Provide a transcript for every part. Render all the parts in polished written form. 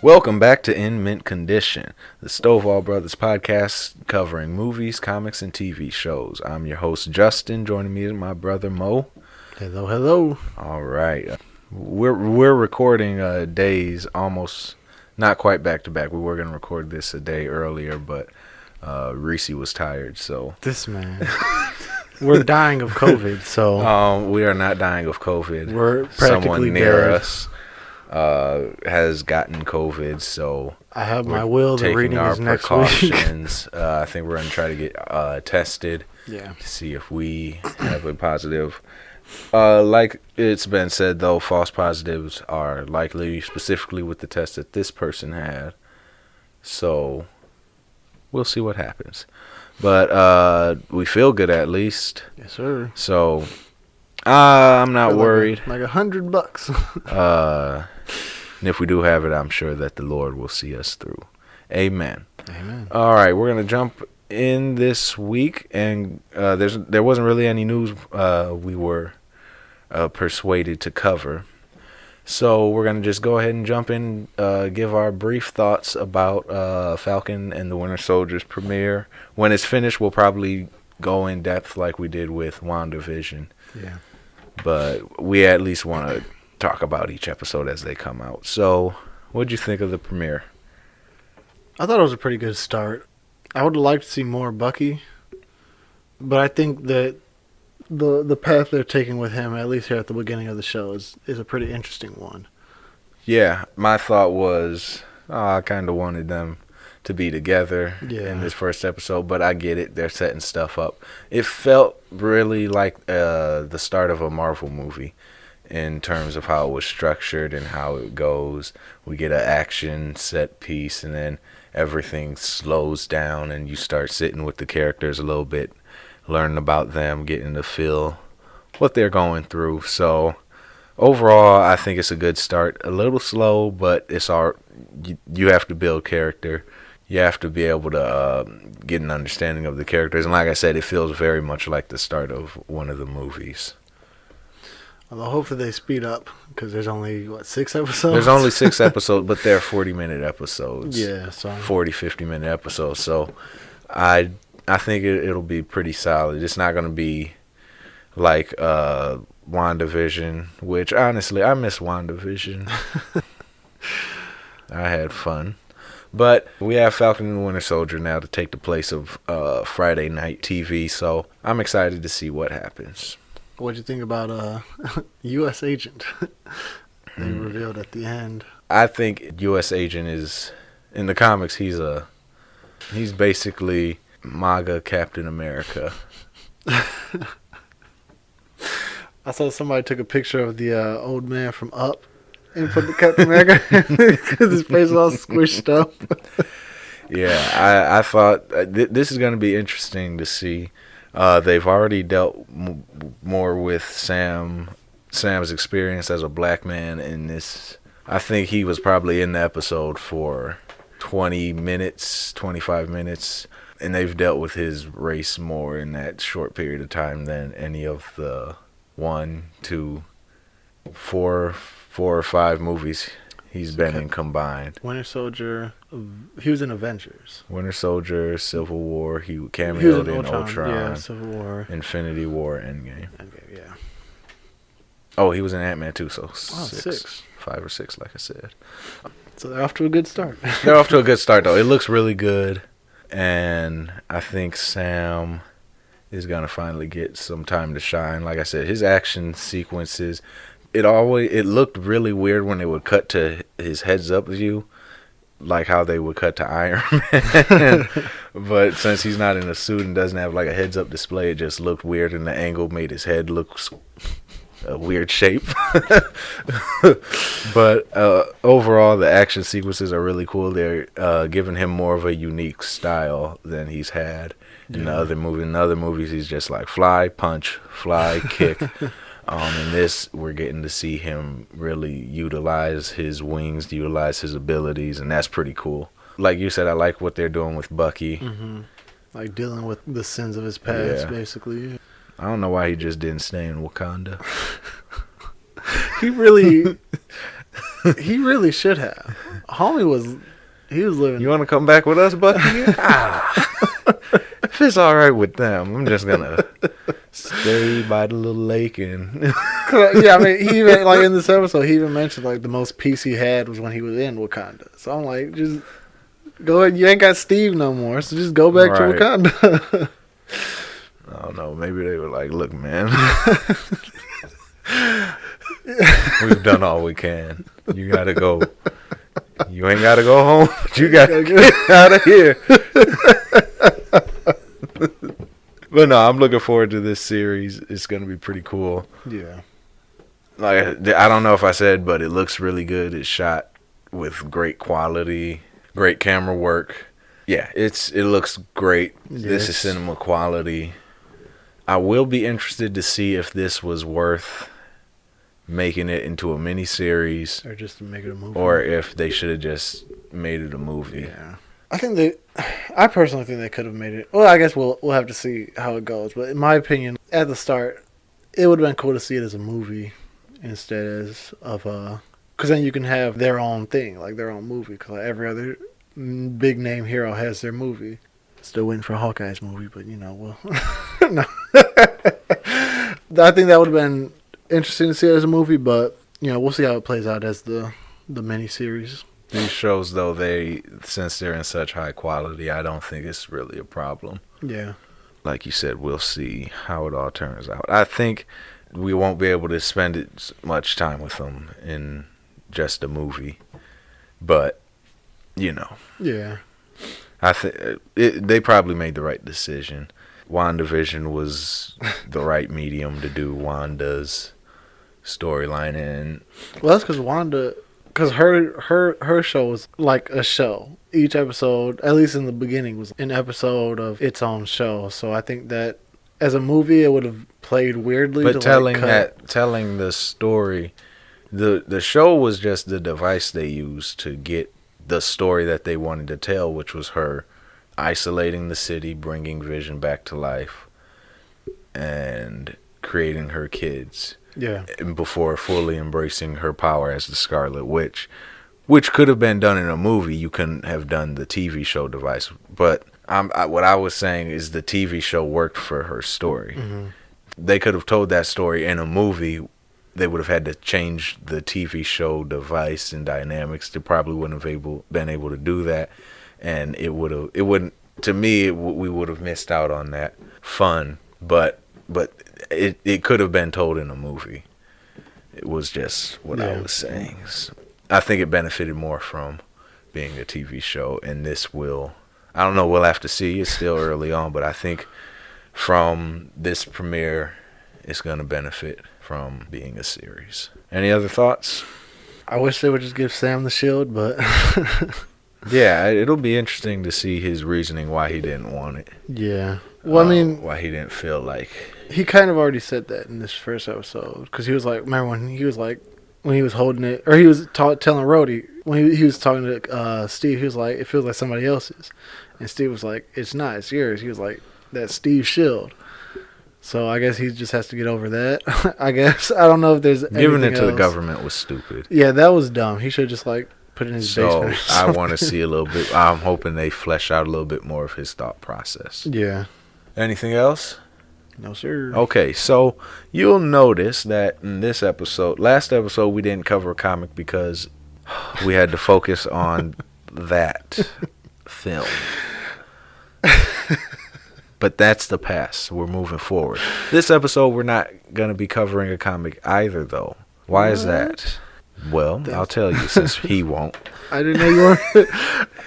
Welcome back to In Mint Condition, the Stovall Brothers podcast covering movies, comics, and TV shows. I'm your host, Justin. Joining me is my brother, Mo. Hello, hello. All right. We're recording days almost, not quite back-to-back. We were going to record this a day earlier, but Reese was tired, so... This man. We're dying of COVID, so... we are not dying of COVID. We're practically Someone near dead. us has gotten COVID, so I have my will. The reading is next week. I think we're going to try to get tested Yeah. to see if we have a positive. Like it's been said, though, false positives are likely, specifically with the test that this person had. So we'll see what happens. But we feel good at least. Yes, sir. So I'm not worried. Like $100. And if we do have it, I'm sure that the Lord will see us through. Amen. Amen. All right, we're going to jump in this week, and there wasn't really any news we were persuaded to cover. So we're going to just go ahead and jump in, give our brief thoughts about Falcon and the Winter Soldier's premiere. When it's finished, we'll probably go in depth like we did with WandaVision. Yeah. But we at least want to talk about each episode as they come out. So, what'd you think of the premiere? I thought it was a pretty good start. I would have liked to see more Bucky, but I think that the path they're taking with him, at least here at the beginning of the show, is a pretty interesting one. Yeah, my thought was, I kind of wanted them to be together in this first episode, but I get it. They're setting stuff up. It felt really like the start of a Marvel movie in terms of how it was structured and how it goes. We get an action set piece, and then everything slows down, and you start sitting with the characters a little bit, learning about them, getting to feel what they're going through. So overall, I think it's a good start. A little slow, but it's all you have to build character. You have to be able to get an understanding of the characters. And like I said, it feels very much like the start of one of the movies. Although hopefully they speed up, because there's only, 6 episodes? There's only 6 episodes, but they're 40-minute episodes. Yeah, so 40, 50-minute episodes. So I think it'll be pretty solid. It's not going to be like WandaVision, which honestly, I miss WandaVision. I had fun. But we have Falcon and the Winter Soldier now to take the place of Friday night TV, so I'm excited to see what happens. What'd you think about U.S. Agent? They revealed at the end. I think U.S. Agent is, in the comics, he's basically MAGA Captain America. I saw somebody took a picture of the old man from Up and put the Captain America because his face was all squished up. Yeah, I thought this is going to be interesting to see. They've already dealt more with Sam's experience as a black man in this. I think he was probably in the episode for 20 minutes, 25 minutes, and they've dealt with his race more in that short period of time than any of the 1, 2, 4 or 5 movies he's been in combined. Winter Soldier, he was in Avengers. Winter Soldier, Civil War, he cameoed in Ultron. Yeah, Civil War. Infinity War, Endgame. Yeah. Oh, he was in Ant-Man too, so 6. 5 or 6, like I said. So they're off to a good start. They're off to a good start, though. It looks really good, and I think Sam is going to finally get some time to shine. Like I said, his action sequences, it looked really weird when they would cut to his heads-up view, like how they would cut to Iron Man. But since he's not in a suit and doesn't have like a heads-up display, it just looked weird, and the angle made his head look a weird shape. But overall, the action sequences are really cool. They're giving him more of a unique style than he's had in the other movie. In the other movies, he's just like fly, punch, fly, kick. In this, we're getting to see him really utilize his wings, utilize his abilities, and that's pretty cool. Like you said, I like what they're doing with Bucky. Mm-hmm. Like dealing with the sins of his past, basically. I don't know why he just didn't stay in Wakanda. He really should have. Homie was living. You want to come back with us, Bucky? If it's all right with them, I'm just gonna stay by the little lake and. Yeah, I mean, he even like in this episode, he even mentioned like the most peace he had was when he was in Wakanda. So I'm like, just go ahead. You ain't got Steve no more, so just go back to Wakanda. I don't know. Maybe they were like, "Look, man, we've done all we can. You gotta go. You ain't gotta go home. But you gotta get out of here." But no, I'm looking forward to this series. It's gonna be pretty cool. Yeah. Like, I don't know if I said, but it looks really good. It's shot with great quality, great camera work. Yeah, it looks great. Yes. This is cinema quality. I will be interested to see if this was worth making it into a mini-series. Or just to make it a movie. Or if they should have just made it a movie. Yeah. I personally think they could have made it. Well, I guess we'll have to see how it goes. But in my opinion, at the start, it would have been cool to see it as a movie instead of because then you can have their own thing, like their own movie. Because every other big name hero has their movie. Still waiting for Hawkeye's movie, but well, no. I think that would have been interesting to see it as a movie, but we'll see how it plays out as the mini series. These shows, though, since they're in such high quality, I don't think it's really a problem. Yeah. Like you said, we'll see how it all turns out. I think we won't be able to spend much time with them in just a movie. But, Yeah. I think they probably made the right decision. WandaVision was the right medium to do Wanda's storyline in. Well, that's because Wanda... Because her show was like a show. Each episode, at least in the beginning, was an episode of its own show. So I think that as a movie, it would have played weirdly. But telling the story, the show was just the device they used to get the story that they wanted to tell, which was her isolating the city, bringing Vision back to life, and creating her kids. Yeah. Before fully embracing her power as the Scarlet Witch, which could have been done in a movie. You couldn't have done the TV show device. But what I was saying is the TV show worked for her story. Mm-hmm. They could have told that story in a movie. They would have had to change the TV show device and dynamics. They probably wouldn't have been able to do that, and it wouldn't. To me, we would have missed out on that fun. But it could have been told in a movie. It was just what I was saying. I think it benefited more from being a TV show, and this will. I don't know. We'll have to see. It's still early on, but I think from this premiere, it's going to benefit from being a series. Any other thoughts? I wish they would just give Sam the shield, but yeah, it'll be interesting to see his reasoning why he didn't want it. Yeah. Well, I mean, why he didn't feel like he kind of already said that in this first episode, because he was like, remember when he was like, when he was holding it, or he was telling Rhodey when he was talking to Steve, he was like, it feels like somebody else's, and Steve was like, it's not, it's yours. He was like, that's Steve's shield. So I guess he just has to get over that. I guess I don't know if there's giving it to else. The government was stupid. Yeah, that was dumb. He should just like put it in his basement. So I want to see a little bit. I'm hoping they flesh out a little bit more of his thought process. Yeah. Anything else? No, sir. Okay, so you'll notice that in this episode, last episode, we didn't cover a comic because we had to focus on that film. But that's the past. We're moving forward. This episode, we're not going to be covering a comic either, though. Why is that? Well, I'll tell you since he won't. I didn't know you were.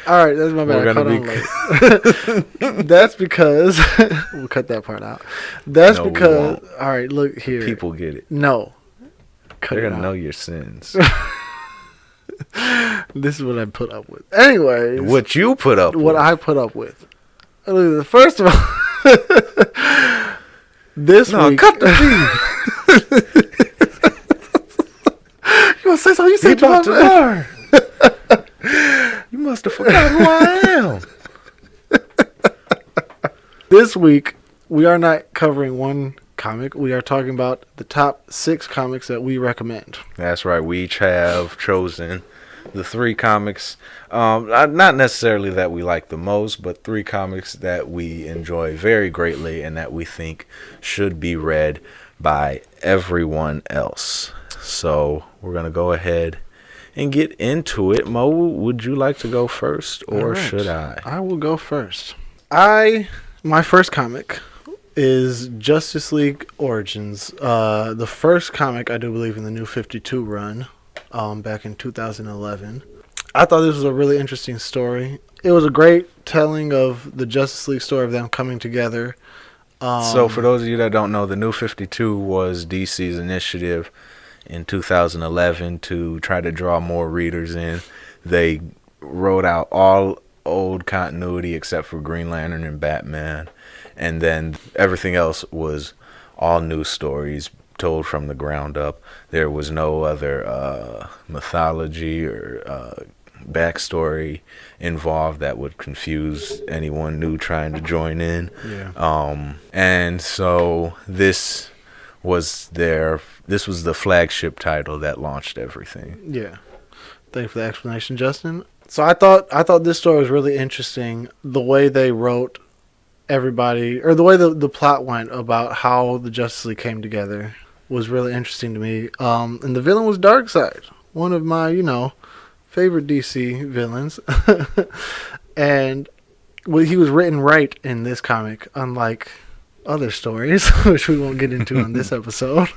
All right, that's my bad. We're gonna be. That's because we'll cut that part out. That's because. All right, look here. People get it. No, they're gonna know your sins. This is what I put up with. Anyways, what you put up? What I put up with. First of all, this week. Cut the feed. You want to say something? You said about to learn. You must have forgot who I am. This week, we are not covering one comic. We are talking about the top 6 comics that we recommend. That's right. We each have chosen the 3 comics, not necessarily that we like the most, but 3 comics that we enjoy very greatly and that we think should be read by everyone else. So we're going to go ahead and get into it. Mo, would you like to go first, or should I? I will go first. My first comic is Justice League Origins. The first comic, I do believe, in the New 52 run, back in 2011. I thought this was a really interesting story. It was a great telling of the Justice League story of them coming together. So for those of you that don't know, the New 52 was DC's initiative in 2011 to try to draw more readers in. They wrote out all old continuity except for Green Lantern and Batman, and then everything else was all new stories told from the ground up. There was no other mythology or backstory involved that would confuse anyone new trying to join in. Yeah. And so this was the flagship title that launched everything. Yeah. Thank you for the explanation, Justin. So I thought this story was really interesting. The way they wrote everybody, or the way the plot went about how the Justice League came together, was really interesting to me. And the villain was Darkseid, one of my, favorite DC villains. And he was written right in this comic, unlike other stories, which we won't get into on this episode.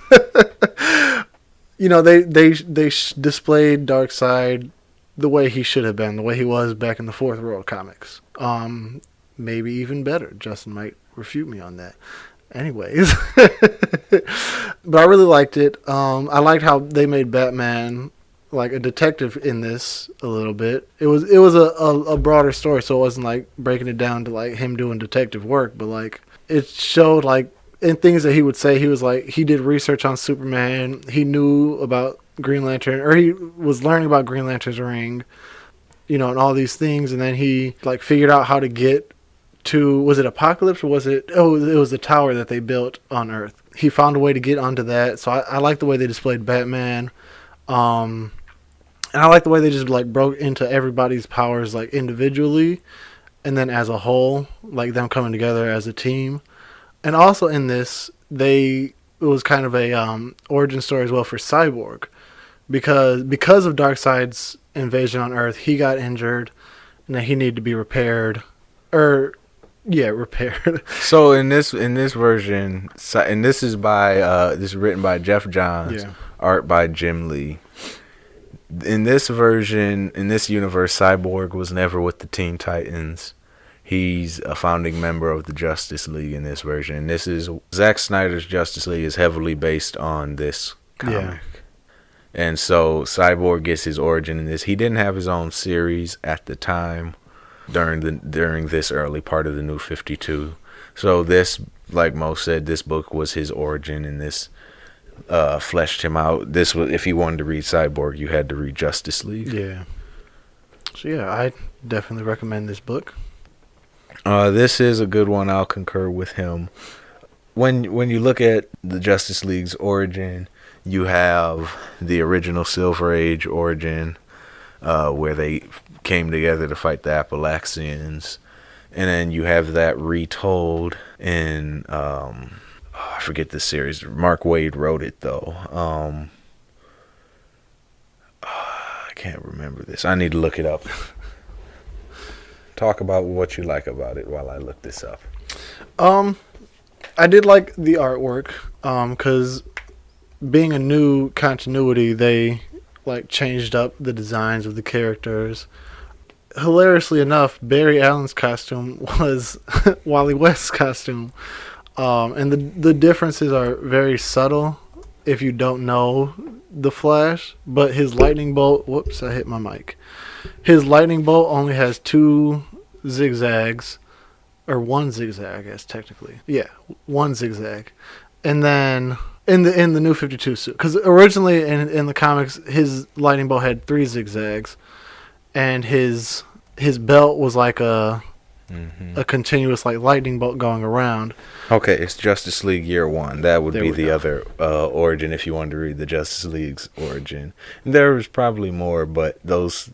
They displayed Darkseid the way he should have been, the way he was back in the Fourth World comics. Maybe even better. Justin might refute me on that. Anyways. But I really liked it. I liked how they made Batman like a detective in this a little bit. It was a broader story, so it wasn't like breaking it down to like him doing detective work, but like it showed like in things that he would say, he was like, he did research on Superman, he knew about Green Lantern, or he was learning about Green Lantern's ring, and all these things, and then he like figured out how to get to, was it Apocalypse, or was it was the tower that they built on Earth. He found a way to get onto that. So I like the way they displayed Batman. And I like the way they just like broke into everybody's powers like individually and then as a whole, like them coming together as a team. And also in this, it was kind of a origin story as well for Cyborg, because of Darkseid's invasion on Earth, he got injured and then he needed to be repaired. Repaired. So in this version, and this is written by Jeff Johns, art by Jim Lee. In this version, in this universe, Cyborg was never with the Teen Titans. He's a founding member of the Justice League in this version. And this is Zack Snyder's Justice League is heavily based on this comic. Yeah. And so Cyborg gets his origin in this. He didn't have his own series at the time during this early part of the New 52. So this, like Mo said, this book was his origin, and this fleshed him out. This was, if you wanted to read Cyborg, you had to read Justice League. Yeah. So yeah, I definitely recommend this book. This is a good one. I'll concur with him. When you look at the Justice League's origin, you have the original Silver Age origin, where they came together to fight the Appalachians, and then you have that retold in I forget the series. Mark Waid wrote it though. I can't remember this. I need to look it up. Talk about what you like about it while I look this up. I did like the artwork, because being a new continuity, they like changed up the designs of the characters. Hilariously enough, Barry Allen's costume was Wally West's costume, and the differences are very subtle if you don't know the Flash. But his lightning bolt, whoops, I hit my mic. His lightning bolt only has 2 zigzags, or 1 zigzag, I guess technically. Yeah, 1 zigzag, and then in the New 52 suit, because originally in the comics his lightning bolt had 3 zigzags, and his belt was like a a continuous like lightning bolt going around. Okay, it's Justice League Year 1. That would be the other origin if you wanted to read the Justice League's origin. There was probably more, but those,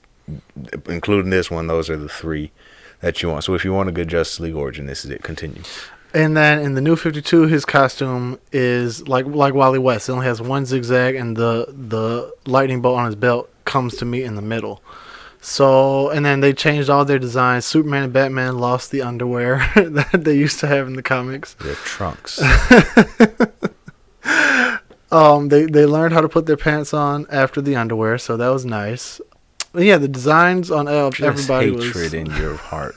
including this one, those are the 3 that you want. So if you want a good Justice League origin, this is it. Continue. And then in the New 52, his costume is like Wally West. It only has one zigzag, and the lightning bolt on his belt comes to meet in the middle. So, and then they changed all their designs. Superman and Batman lost the underwear that they used to have in the comics. Their trunks. They learned how to put their pants on after the underwear, so that was nice. But yeah, the designs on everybody was hatred in your heart.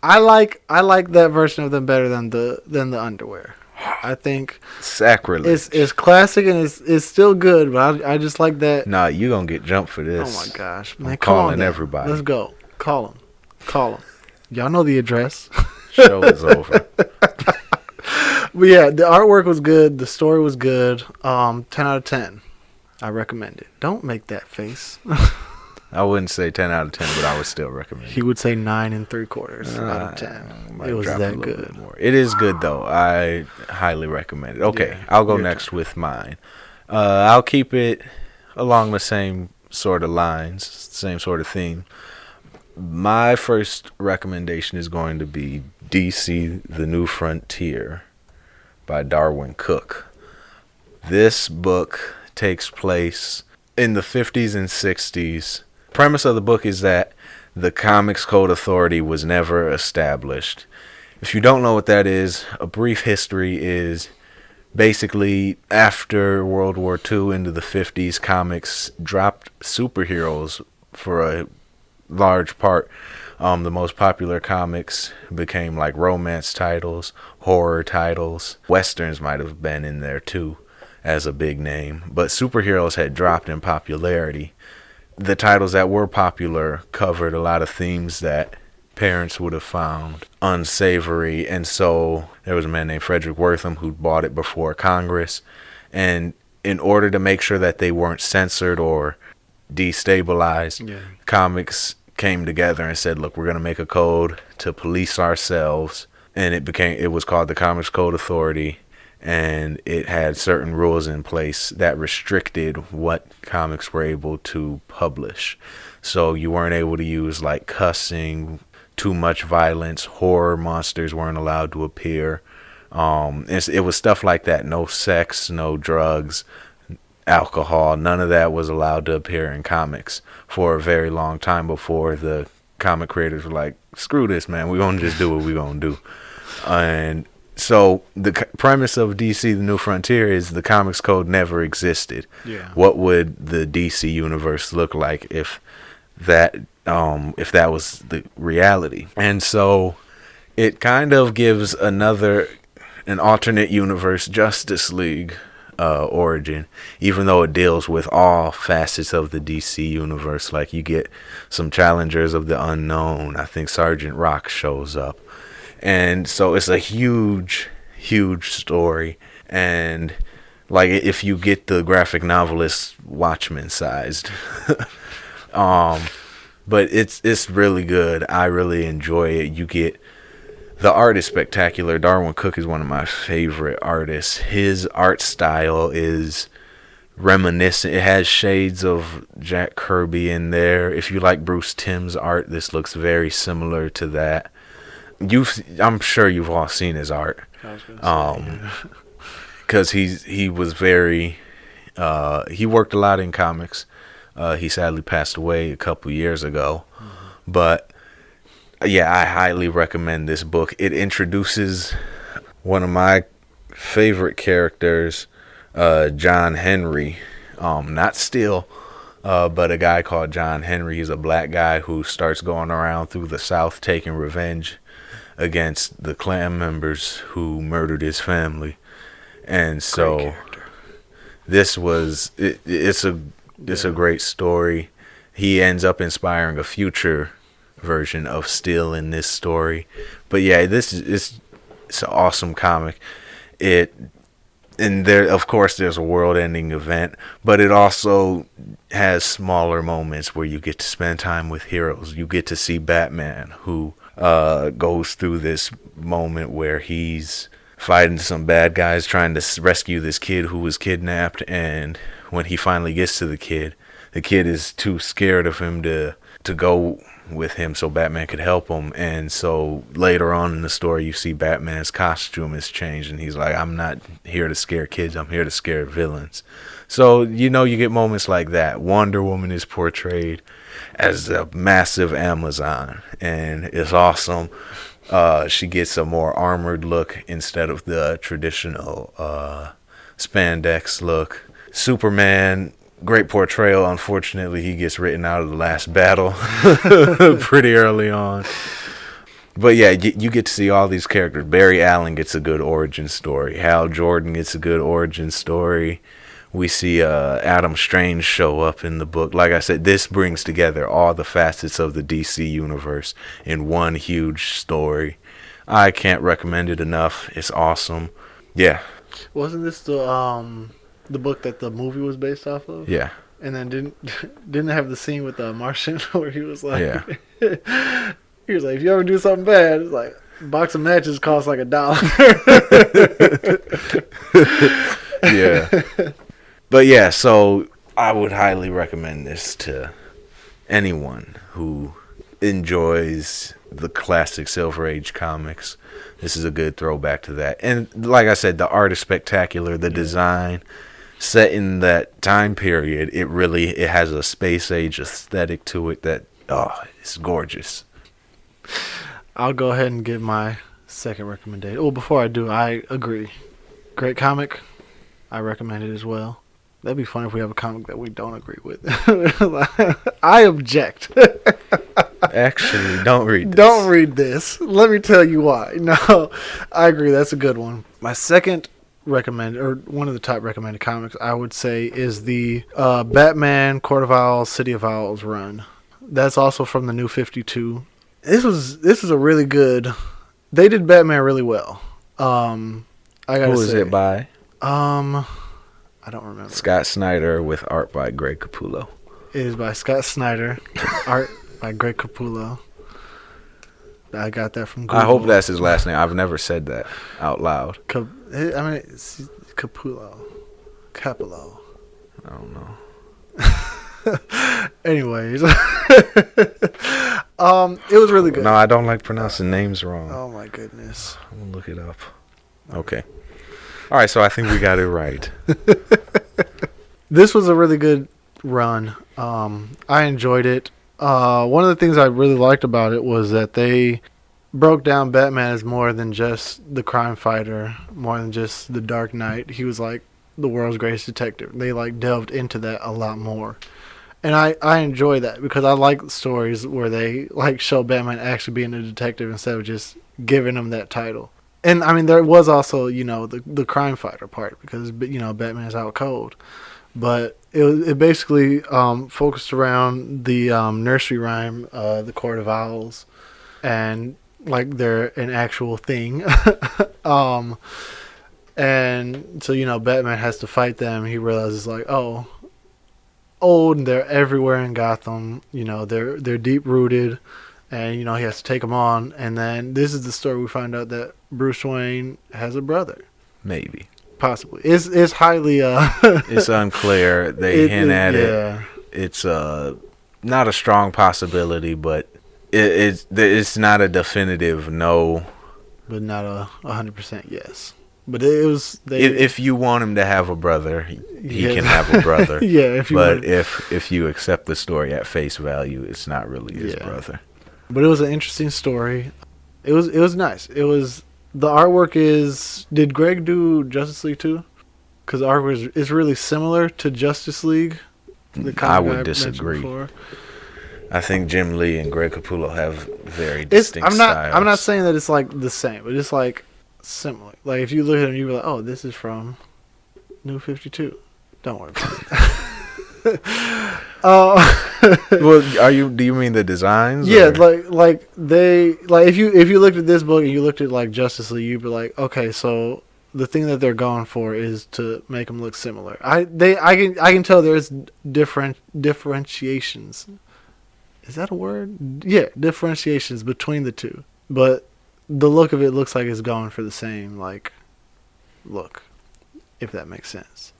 I like that version of them better than the underwear. I think sacrilege. It's classic and it's still good, but I just like that. Nah, you gonna get jumped for this. Oh my gosh, man! I'm calling everybody. Let's go. Call them. Y'all know the address. Show is over. But yeah, the artwork was good. The story was good. 10 out of 10. I recommend it. Don't make that face. I wouldn't say 10 out of 10, but I would still recommend it. He would say 9 3/4 out of 10. It was that good. It is good, though. I highly recommend it. Okay, yeah, I'll go next with mine. I'll keep it along the same sort of lines, same sort of theme. My first recommendation is going to be DC The New Frontier by Darwin Cook. This book takes place in the 50s and 60s. Premise of the book is that the Comics Code Authority was never established. If you don't know what that is, a brief history is basically after World War II into the 50s, comics dropped superheroes for a large part. The most popular comics became like romance titles, horror titles. Westerns might have been in there too as a big name, but superheroes had dropped in popularity. The titles that were popular covered a lot of themes that parents would have found unsavory, and so there was a man named Frederick Wortham who bought it before Congress, and in order to make sure that they weren't censored or destabilized, comics came together and said, look, we're going to make a code to police ourselves, and it was called the Comics Code Authority. And it had certain rules in place that restricted what comics were able to publish. So you weren't able to use like cussing, too much violence, horror monsters weren't allowed to appear. It was stuff like that. No sex, no drugs, alcohol. None of that was allowed to appear in comics for a very long time before the comic creators were like, screw this, man. We're going to just do what we're going to do. And so the premise of DC The New Frontier is the comics code never existed. Yeah. What would the DC universe look like if that was the reality? And so it kind of gives an alternate universe Justice League origin, even though it deals with all facets of the DC universe. Like you get some challengers of the unknown. I think Sergeant Rock shows up. And so it's a huge story. And like if you get the graphic novelist Watchmen sized. But it's really good. I really enjoy it. You get the art is spectacular. Darwin Cook is one of my favorite artists. His art style is reminiscent. It has shades of Jack Kirby in there. If you like Bruce Timm's art, this looks very similar to that. I'm sure you've all seen his art, because he was very he worked a lot in comics. He sadly passed away a couple years ago, but yeah, I highly recommend this book. It introduces one of my favorite characters, John Henry, not Steel. But a guy called John Henry. He's a black guy who starts going around through the South taking revenge against the Klan members who murdered his family. And so this was it's a great story. He ends up inspiring a future version of Steel in this story. But yeah, it's an awesome comic. It and there, of course, there's a world-ending event, but it also has smaller moments where you get to spend time with heroes. You get to see Batman, who goes through this moment where he's fighting some bad guys trying to rescue this kid who was kidnapped, and when he finally gets to the kid is too scared of him to go with him so Batman could help him. And so later on in the story, you see Batman's costume has changed, and he's like, I'm not here to scare kids, I'm here to scare villains. So, you get moments like that. Wonder Woman is portrayed as a massive Amazon, and it's awesome. She gets a more armored look instead of the traditional spandex look. Superman, great portrayal. Unfortunately, he gets written out of the last battle pretty early on. But yeah, you get to see all these characters. Barry Allen gets a good origin story. Hal Jordan gets a good origin story. We see Adam Strange show up in the book. Like I said, this brings together all the facets of the DC universe in one huge story. I can't recommend it enough. It's awesome. Yeah. Wasn't this the book that the movie was based off of? Yeah. And then didn't have the scene with the Martian where he was like, yeah. He was like, if you ever do something bad, it's like a box of matches costs like $1. Yeah. But yeah, so I would highly recommend this to anyone who enjoys the classic Silver Age comics. This is a good throwback to that. And like I said, the art is spectacular. The design set in that time period, it has a space age aesthetic to it that, it's gorgeous. I'll go ahead and give my second recommendation. Oh, before I do, I agree. Great comic. I recommend it as well. That'd be fun if we have a comic that we don't agree with. I object. Actually, don't read this. Don't read this. Let me tell you why. No, I agree. That's a good one. My second recommended, or one of the top recommended comics, I would say, is the Batman Court of Owls, City of Owls run. That's also from the New 52. This was a really good. They did Batman really well. I gotta Who say. is it by? I don't remember. Scott Snyder with art by Greg Capullo. It is by Scott Snyder, art by Greg Capullo. I got that from Google. I hope that's his last name. I've never said that out loud. It's Capullo. Capullo. I don't know. Anyways. It was really good. No, I don't like pronouncing names wrong. Oh my goodness. I'm going to look it up. Okay. All right, so I think we got it right. This was a really good run. I enjoyed it. One of the things I really liked about it was that they broke down Batman as more than just the crime fighter, more than just the Dark Knight. He was like the world's greatest detective. They like delved into that a lot more. And I enjoy that because I like stories where they like show Batman actually being a detective instead of just giving him that title. And I mean, there was also, the crime fighter part because, Batman's out cold. But it basically focused around the nursery rhyme, The Court of Owls, and like they're an actual thing. And so, Batman has to fight them. He realizes like, and they're everywhere in Gotham. They're deep rooted. And, he has to take them on. And then this is the story we find out that Bruce Wayne has a brother. Maybe. Possibly. It's highly... it's unclear. They hint at it. It's not a strong possibility, but it's not a definitive no. But not a 100% yes. But it was... If you want him to have a brother, he can have a brother. Yeah. If you accept the story at face value, it's not really his brother. But it was an interesting story. It was nice. It was the artwork is. Did Greg do Justice League too? Because the artwork is really similar to Justice League. I would disagree. I think Jim Lee and Greg Capullo have very distinct styles. I'm not saying that it's like the same, but it's like similar. Like if you look at them, you're like, oh, this is from New 52. Don't worry about it. Well, do you mean the designs? Yeah, like if you looked at this book and you looked at like Justice League, you'd be like, okay, so the thing that they're going for is to make them look similar. I can tell there's differentiations. Is that a word? Yeah, differentiations between the two. But the look of it looks like it's going for the same like look, if that makes sense.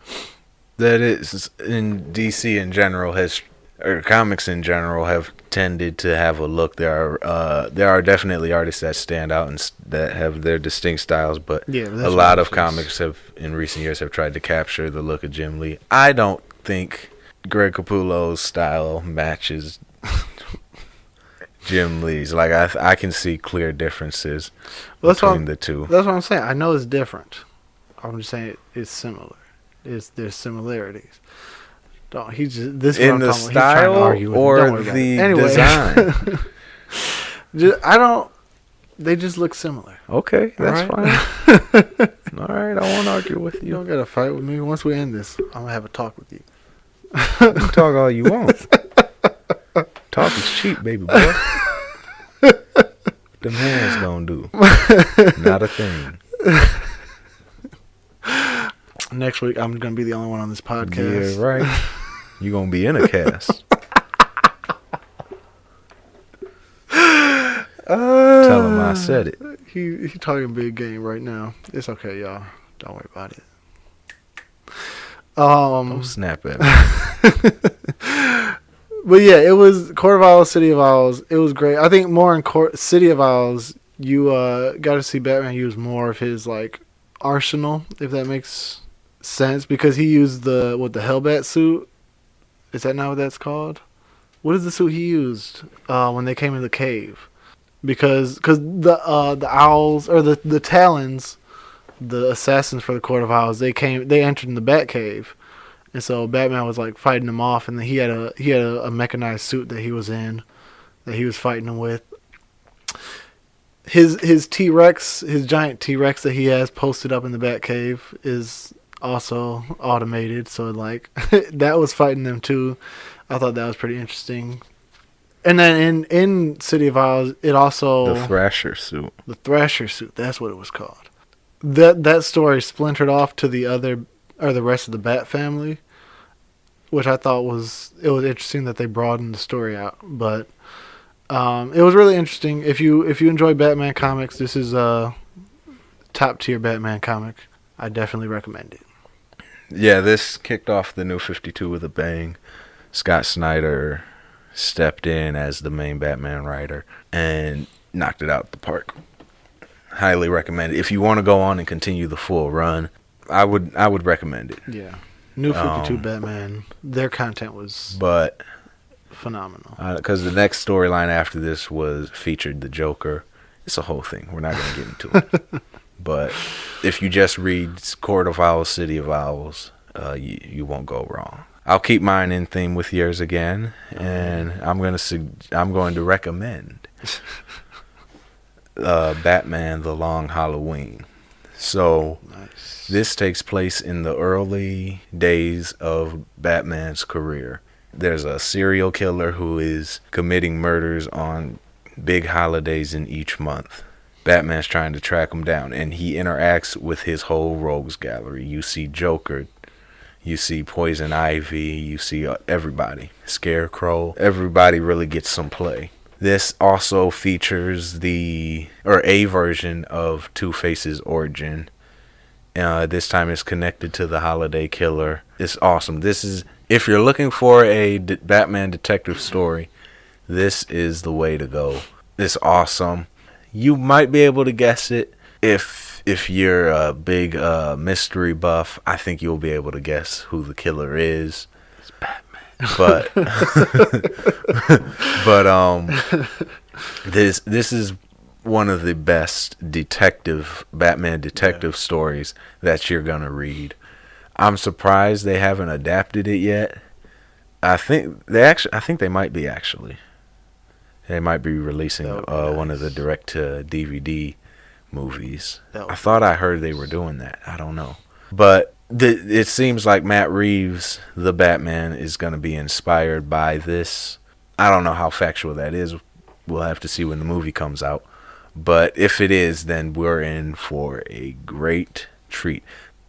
That is, in DC in general or comics in general have tended to have a look. There are definitely artists that stand out and that have their distinct styles, but a lot of comics have in recent years have tried to capture the look of Jim Lee. I don't think Greg Capullo's style matches Jim Lee's. Like I can see clear differences between the two. That's what I'm saying. I know it's different. I'm just saying it's similar. There's similarities. This in the style or the design. They just look similar. Okay, that's fine. All right, I won't argue with you. You don't gotta fight with me. Once we end this, I'm gonna have a talk with you. You can talk all you want. Talk is cheap, baby boy. What them hands gonna do? Not a thing. Next week, I'm going to be the only one on this podcast. Yeah, right. You're going to be in a cast. Tell him I said it. He talking big game right now. It's okay, y'all. Don't worry about it. Don't snap at me. But yeah, it was Court of Owls, City of Owls. It was great. I think more in City of Owls, you got to see Batman use more of his like arsenal, if that makes sense, because he used the Hellbat suit. Is that not what that's called? What is the suit he used when they came in the cave? Because the owls or the Talons, the assassins for the Court of Owls, they entered in the Batcave, and so Batman was like fighting them off, and then he had a mechanized suit that he was in, that he was fighting them with. His T-Rex, his giant T-Rex that he has posted up in the Batcave is also automated, so like that was fighting them too. I thought that was pretty interesting. And then in City of Owls, it also the Thrasher suit. The Thrasher suit, that's what it was called. That story splintered off to the rest of the Bat family, which I thought was interesting that they broadened the story out, but it was really interesting. If you enjoy Batman comics, this is a top tier Batman comic. I definitely recommend it. Yeah, this kicked off the New 52 with a bang. Scott Snyder stepped in as the main Batman writer and knocked it out the park. Highly recommend it. If you want to go on and continue the full run, I would recommend it. Yeah. New 52 Batman, their content was phenomenal. Because the next storyline after this featured the Joker. It's a whole thing. We're not going to get into it. But if you just read Court of Owls, City of Owls, you won't go wrong. I'll keep mine in theme with yours again, and I'm going to recommend Batman: The Long Halloween. So nice. This takes place in the early days of Batman's career. There's a serial killer who is committing murders on big holidays in each month. Batman's trying to track him down, and he interacts with his whole rogues gallery. You see Joker, you see Poison Ivy, you see everybody. Scarecrow, everybody really gets some play. This also features a version of Two-Face's origin. This time it's connected to the Holiday Killer. It's awesome. If you're looking for a Batman detective story, this is the way to go. It's awesome. You might be able to guess it if you're a big mystery buff. I think you'll be able to guess who the killer is. It's Batman. But this is one of the best Batman detective stories that you're gonna read. I'm surprised they haven't adapted it yet. I think they might be actually. They might be releasing one of the direct-to-DVD movies. I thought I heard they were doing that. I don't know. But it seems like Matt Reeves, the Batman, is going to be inspired by this. I don't know how factual that is. We'll have to see when the movie comes out. But if it is, then we're in for a great treat.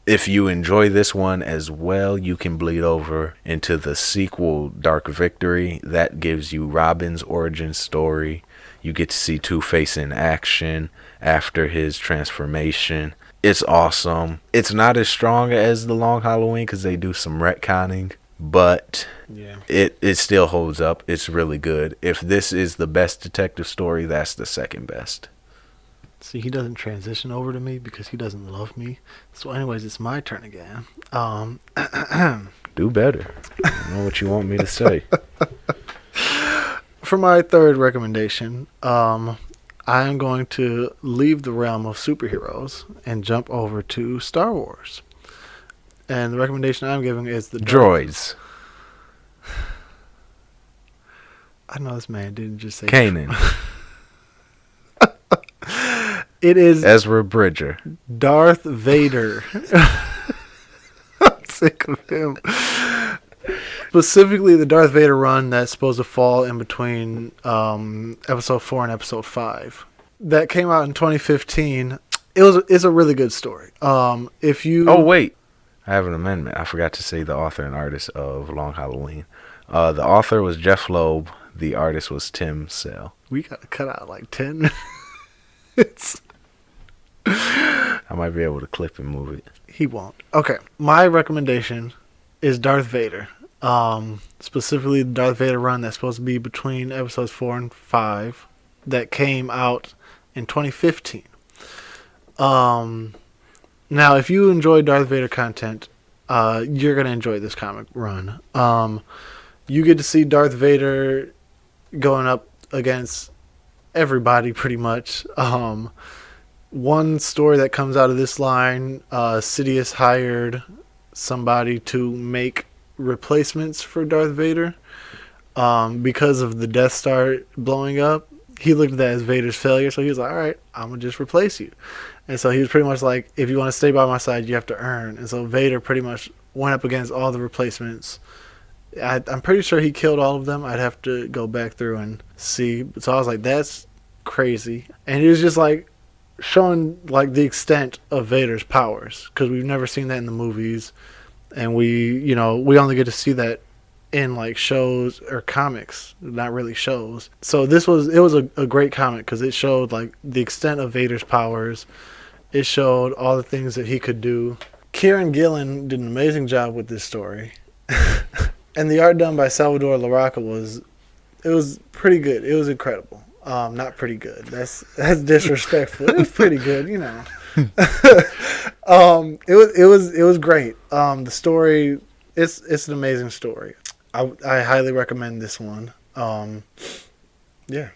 If you enjoy this one as well, you can bleed over into the sequel, Dark Victory. That gives you Robin's origin story. You get to see Two-Face in action after his transformation. It's awesome. It's not as strong as The Long Halloween because they do some retconning, but it still holds up. It's really good. If this is the best detective story, that's the second best. See, he doesn't transition over to me because he doesn't love me. So anyways, it's my turn again. Do better. I don't know what you want me to say. For my third recommendation, I am going to leave the realm of superheroes and jump over to Star Wars. And the recommendation I'm giving is the droids. I know this man didn't just say Kanan. It is Ezra Bridger. Darth Vader. I'm sick of him. Specifically, the Darth Vader run that's supposed to fall in between episode 4 and episode 5. That came out in 2015. It's a really good story. If you Oh wait, I have an amendment. I forgot to say the author and artist of Long Halloween. The author was Jeff Loeb. The artist was Tim Sale. We gotta cut out like 10 minutes. I might be able to clip and move it. He won't. Okay, my recommendation is Darth Vader. Specifically, the Darth Vader run that's supposed to be between episodes 4 and 5 that came out in 2015. Now, if you enjoy Darth Vader content, you're gonna enjoy this comic run. You get to see Darth Vader going up against everybody pretty much. One story that comes out of this line, Sidious hired somebody to make replacements for Darth Vader because of the Death Star blowing up. He looked at that as Vader's failure, so he was like, all right, I'm going to just replace you. And so he was pretty much like, if you want to stay by my side, you have to earn. And so Vader pretty much went up against all the replacements. I'm pretty sure he killed all of them. I'd have to go back through and see. So I was like, that's crazy. And he was just like, showing like the extent of Vader's powers, because we've never seen that in the movies, and we only get to see that in like shows or comics, not really shows. So it was a great comic because it showed like the extent of Vader's powers. It showed all the things that he could do. Kieran Gillen did an amazing job with this story, and the art done by Salvador Larroca was pretty good. It was incredible. Not pretty good. That's disrespectful. It was pretty good, you know. It was great. The story, it's an amazing story. I highly recommend this one. Yeah.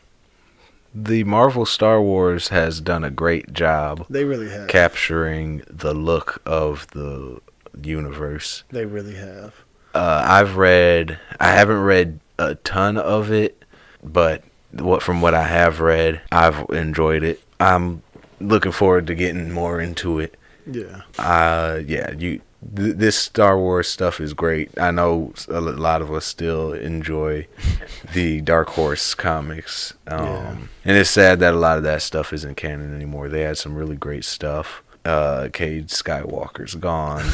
The Marvel Star Wars has done a great job. They really have. Capturing the look of the universe. They really have. I haven't read a ton of it, but from what I have read, I've enjoyed it. I'm looking forward to getting more into it. Yeah. This Star Wars stuff is great. I know a lot of us still enjoy the Dark Horse comics. And it's sad that a lot of that stuff isn't canon anymore. They had some really great stuff. Cade Skywalker's gone.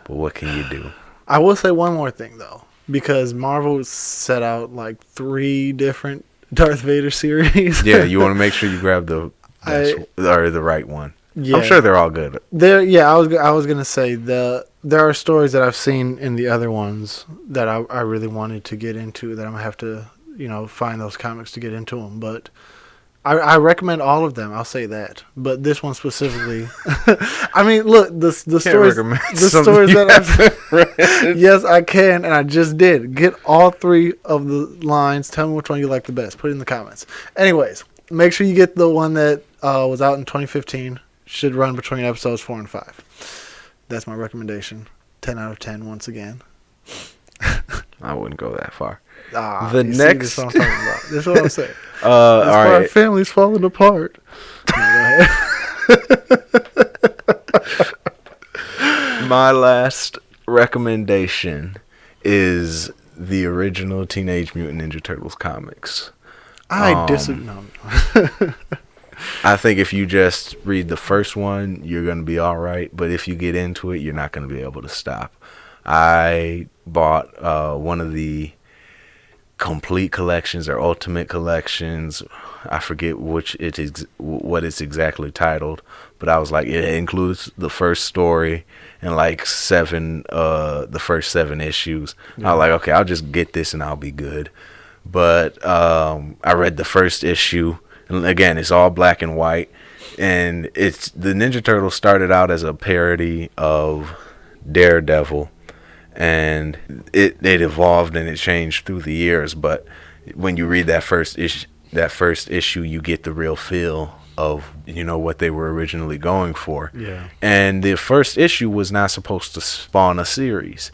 But what can you do? I will say one more thing, though. Because Marvel set out like 3 different Darth Vader series. Yeah, you want to make sure you grab the right one. Yeah. I'm sure they're all good. I was gonna say there are stories that I've seen in the other ones that I really wanted to get into that I'm gonna have to find those comics to get into them. But I recommend all of them. I'll say that. But this one specifically, I mean, look, the stories that I've read. Yes, I can, and I just did. Get all 3 of the lines. Tell me which one you like the best. Put it in the comments. Anyways, make sure you get the one that was out in 2015. Should run between episodes 4 and 5. That's my recommendation. 10 out of 10 once again. I wouldn't go that far. This is what I'm talking about. This is what I'm saying. All right. Our family's falling apart. No, go ahead. My last recommendation is the original Teenage Mutant Ninja Turtles comics. I disagree. No. I think if you just read the first one, you're going to be all right. But if you get into it, you're not going to be able to stop. I bought one of the complete collections or ultimate collections. I forget what it's exactly titled, but I was like, it includes the first story and like the first 7 issues. Yeah. I was like, okay, I'll just get this and I'll be good. But I read the first issue, and again, it's all black and white, and it's the Ninja Turtles started out as a parody of Daredevil. And it evolved and it changed through the years. But when you read that first issue, you get the real feel of what they were originally going for. Yeah. And the first issue was not supposed to spawn a series.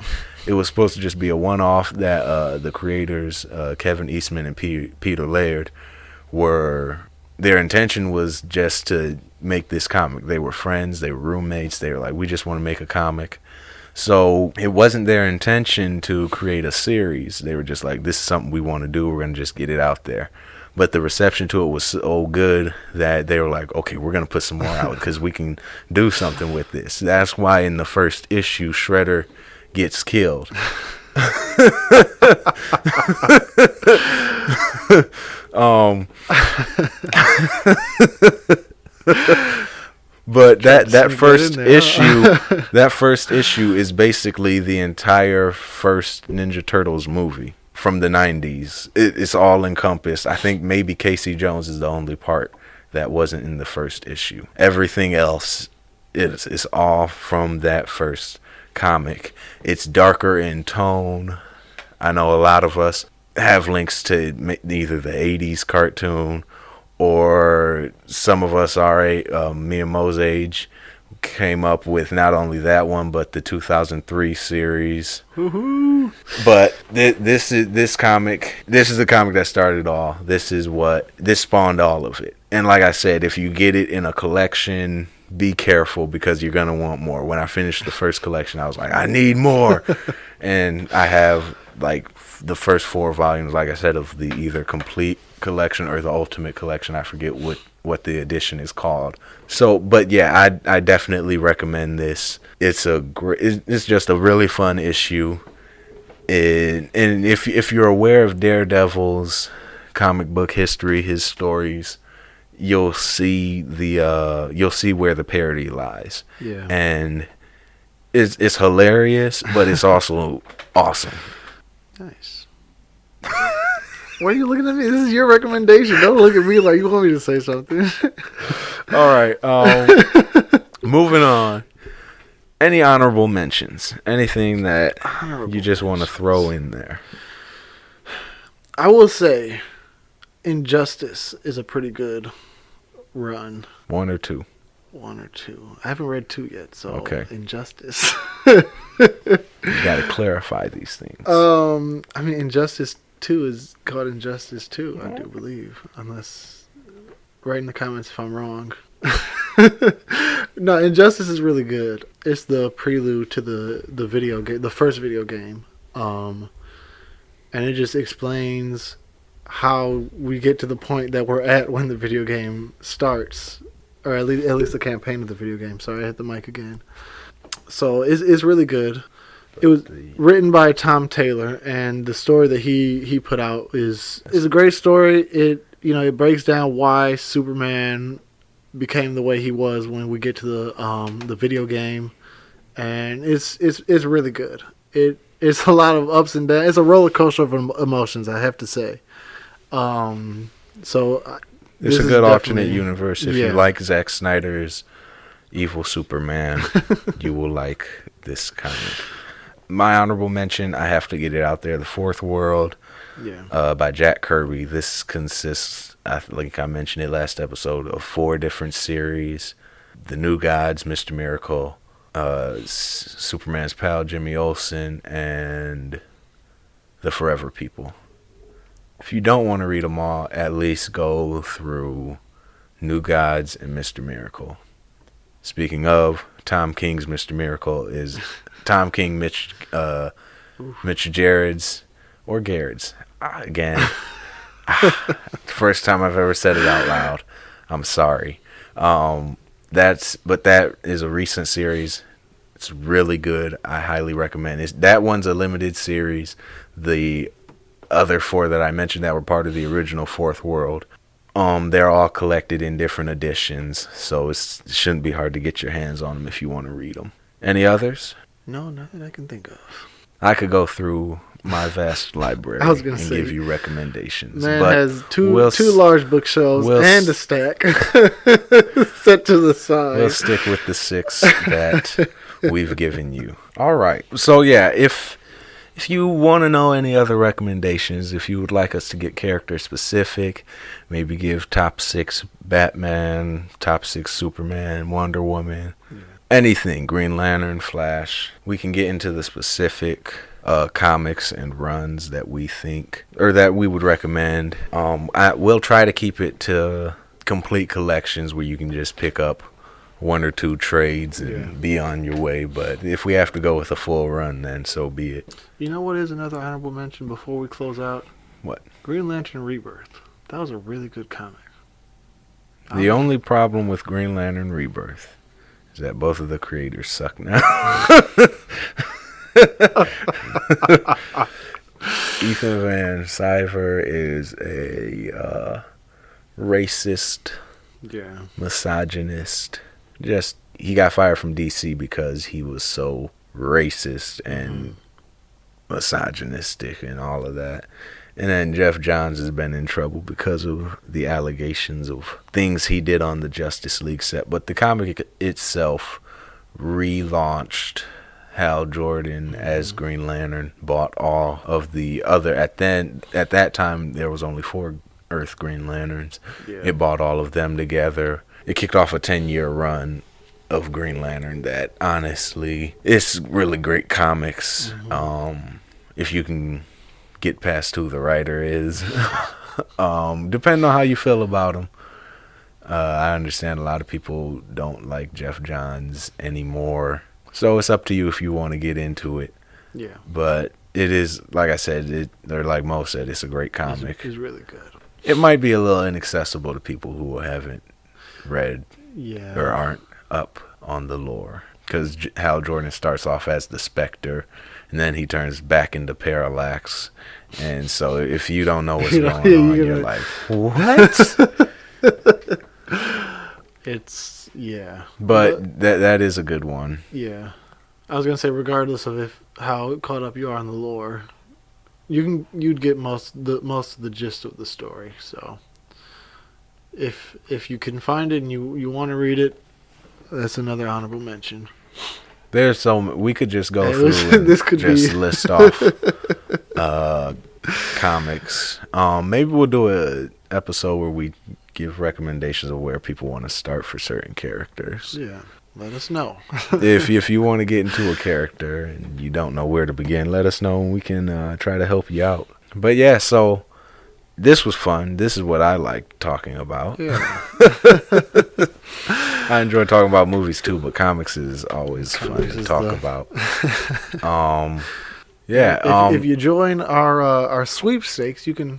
It was supposed to just be a one-off that the creators, Kevin Eastman and Peter Laird, their intention was just to make this comic. They were friends. They were roommates. They were like, we just want to make a comic. So it wasn't their intention to create a series. They were just like, this is something we want to do. We're going to just get it out there. But the reception to it was so good that they were like, okay, we're going to put some more out because we can do something with this. That's why in the first issue, Shredder gets killed. But that first issue is basically the entire first Ninja Turtles movie from the 90s. It's all encompassed. I think maybe Casey Jones is the only part that wasn't in the first issue. Everything else is all from that first comic. It's darker in tone. I know a lot of us have links to either the 80s cartoon, or some of us me and Mo's age, came up with not only that one but the 2003 series. Woohoo! But this is the comic that started all. This spawned all of it. And like I said, if you get it in a collection, be careful because you're gonna want more. When I finished the first collection, I was like, I need more. And I have like the first 4 volumes, like I said, of the either complete collection or the ultimate collection. I forget what the edition is called. So, but yeah, I definitely recommend this. It's just a really fun issue. And if you're aware of Daredevil's comic book history, his stories, you'll see where the parody lies. Yeah. And it's hilarious, but it's also awesome. Nice. Why are you looking at me? This is your recommendation. Don't look at me like you want me to say something. All right. Moving on. Any honorable mentions? Anything that you just want to throw in there? I will say Injustice is a pretty good run. 1 or 2? 1 or 2. I haven't read 2 yet, so okay. Injustice. You got to clarify these things. I mean, Injustice 2 is called Injustice 2, I do believe. Unless, write in the comments if I'm wrong. No, Injustice is really good. It's the prelude to the video game, the first video game. And it just explains how we get to the point that we're at when the video game starts, or at least the campaign of the video game. Sorry, I hit the mic again. So it's really good. It was written by Tom Taylor, and the story that he put out is a great story. It breaks down why Superman became the way he was when we get to the video game, and it's really good. It's a lot of ups and downs. It's a roller coaster of emotions, I have to say. So it's a good alternate universe. If you like Zack Snyder's evil Superman, you will like this comic. My honorable mention, I have to get it out there, The Fourth World, by Jack Kirby. This consists, like I mentioned it last episode, of 4 different series. The New Gods, Mr. Miracle, Superman's pal Jimmy Olsen, and The Forever People. If you don't want to read them all, at least go through New Gods and Mr. Miracle. Speaking of, Tom King's Mr. Miracle is Tom King, Mitch Gerrard's, or Garrett's. Again, first time I've ever said it out loud. I'm sorry. But that is a recent series. It's really good. I highly recommend it. That one's a limited series. The other four that I mentioned that were part of the original Fourth World, they're all collected in different editions, so it shouldn't be hard to get your hands on them if you want to read them. Any others? No, nothing I can think of. I could go through my vast library and give you recommendations. Man but has two large bookshelves and a stack set to the side. We'll stick with the 6 that we've given you. All right. So yeah, if you want to know any other recommendations, if you would like us to get character specific, maybe give top 6 Batman, top 6 Superman, Wonder Woman, anything, Green Lantern, Flash, we can get into the specific comics and runs that we think, or that we would recommend. We'll try to keep it to complete collections where you can just pick up 1 or 2 trades and be on your way. But if we have to go with a full run, then so be it. You know what is another honorable mention before we close out? What? Green Lantern Rebirth. That was a really good comic. The only problem with Green Lantern Rebirth is that both of the creators suck now. Ethan Van Sciver is a racist, misogynist. He got fired from DC because he was so racist and misogynistic and all of that. And then Jeff Johns has been in trouble because of the allegations of things he did on the Justice League set. But the comic itself relaunched Hal Jordan as Green Lantern, bought all of the other, at that time there was only 4 Earth Green Lanterns. It bought all of them together. It kicked off a 10-year run of Green Lantern that honestly, it's really great comics. If you can get past who the writer is, depending on how you feel about him. I understand a lot of people don't like Jeff Johns anymore, so it's up to you if you want to get into it. Yeah. But it is, like I said, or like Mo said, it's a great comic. It's really good. It might be a little inaccessible to people who haven't read or aren't up on the lore, because Hal Jordan starts off as the Spectre, and then he turns back into Parallax. And so if you don't know what's going on, you're like, what? It's, But that is a good one. Yeah. I was going to say, regardless of how caught up you are on the lore, you'd get most of the gist of the story. So if you can find it and you want to read it, that's another honorable mention. There's we could just go through and list off comics. Maybe we'll do a episode where we give recommendations of where people want to start for certain characters. Yeah, let us know. if you want to get into a character and you don't know where to begin, let us know and we can try to help you out. But yeah, so this was fun. This is what I like talking about. Yeah. I enjoy talking about movies too, but comics is always fun to talk about. If you join our sweepstakes, you can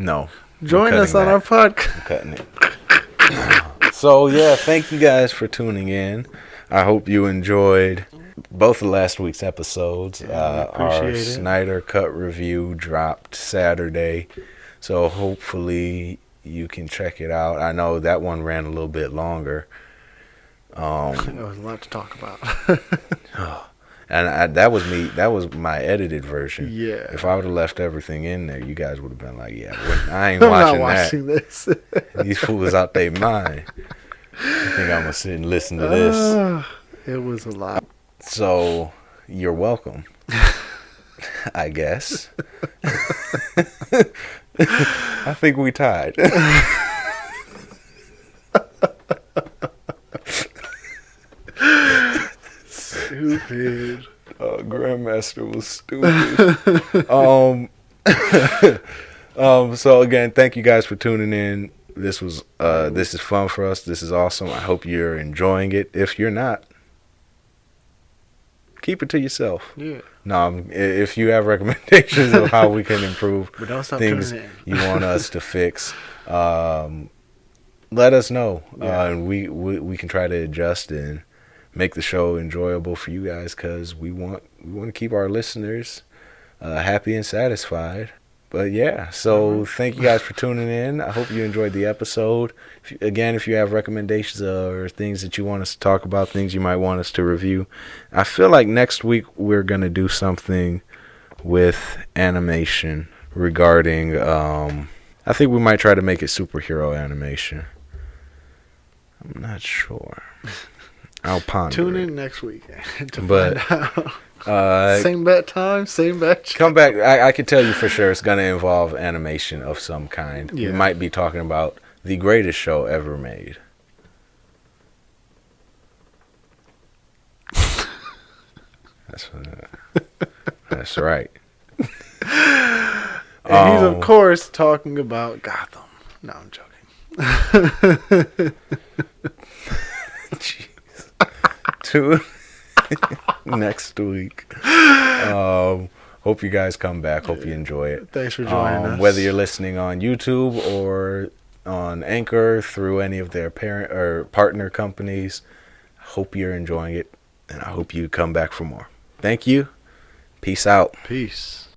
join us on our podcast. I'm cutting it. So yeah, thank you guys for tuning in. I hope you enjoyed both of last week's episodes. Our Snyder Cut review dropped Saturday, so hopefully you can check it out. I know that one ran a little bit longer. There was a lot to talk about. And that was me. That was my edited version. Yeah. If I would have left everything in there, you guys would have been like, "Yeah, I ain't watching this. These fools out their mind. I think I'm gonna sit and listen to this." It was a lot. So you're welcome. I guess. I think we tied. Stupid. Grandmaster was stupid. So again, thank you guys for tuning in. This is fun for us. This is awesome. I hope you're enjoying it. If you're not, keep it to yourself. Yeah. No, if you have recommendations of how we can improve but don't stop things you want us to fix, let us know. Yeah. And we can try to adjust and make the show enjoyable for you guys, because we want to keep our listeners happy and satisfied. But yeah, so thank you guys for tuning in. I hope you enjoyed the episode. If you have recommendations or things that you want us to talk about, things you might want us to review, I feel like next week we're going to do something with animation regarding, I think we might try to make it superhero animation. I'm not sure. I'll ponder. Tune in next week to But, find out. Same bat time, same bat. Come back. I can tell you for sure it's going to involve animation of some kind. Yeah. We might be talking about the greatest show ever made. That's right. And he's, of course, talking about Gotham. No, I'm joking. Jeez. Tune next week. Hope you guys come back. Hope you enjoy it. Thanks for joining us. Whether you're listening on YouTube or on Anchor through any of their parent or partner companies, hope you're enjoying it, and I hope you come back for more. Thank you. Peace out. Peace.